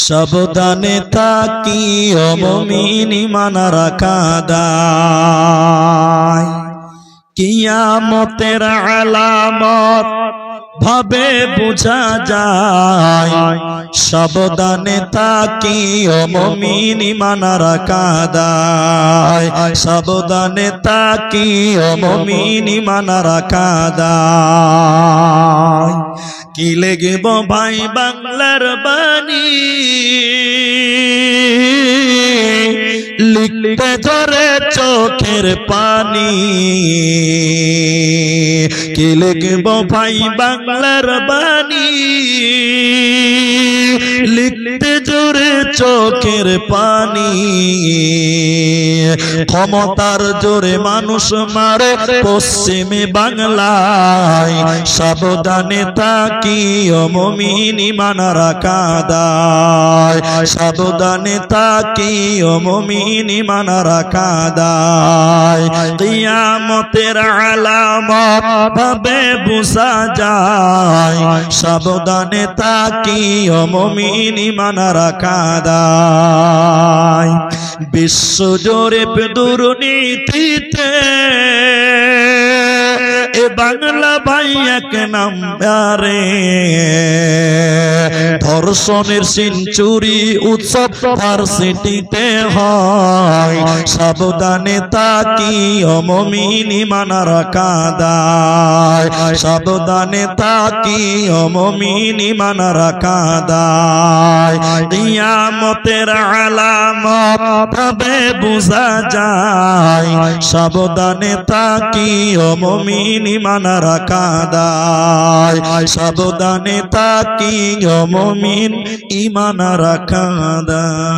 সাবধানে থাকিও মুমিন ঈমান রাখা দায়। কিয়ামতের আলামত ভাবে বুঝা যায়, সাবধানে থাকিও মুমিন ঈমান রাখা দায়। সাবধানে থাকিও মুমিন ঈমান রাখা দায়। কি লিখব ভাই বাংলার বাণী, লিখতে ধরে চোখের পানি। কি লিখব ভাই বাংলার বাণী, লিখতে জোরে চোখের পানি। ক্ষমতার জোরে মানুষ মারে পশ্চিমে বাংলায়, সাবধানে থাকিও মুমিন ঈমান রাখা দায়। সাবধানে থাকিও মুমিন ঈমান রাখা দায়। কিয়ামতের আলামত ভাবে বুঝা যায়, সাবধানে থাকিও মুমিন ঈমান রাখা দায়। বিশ্ব জোরে দুর্নীতিতে এ বাংলা ভাই এক নাম্বারে। ধর্ষণের সেঞ্চুরি উৎসব ভার্সিটিতে হয়, সাবধানে থাকিও মুমিন ঈমান রাখা দায়। সাবধানে থাকিও মুমিন ঈমান রাখা দায়। কিয়ামতের আলামত ভাবে বুঝা যায়, সাবধানে থাকিও মুমিন ঈমান রাখা দায়। সাবধানে থাকিও মুমিন ঈমান রাখা দায়।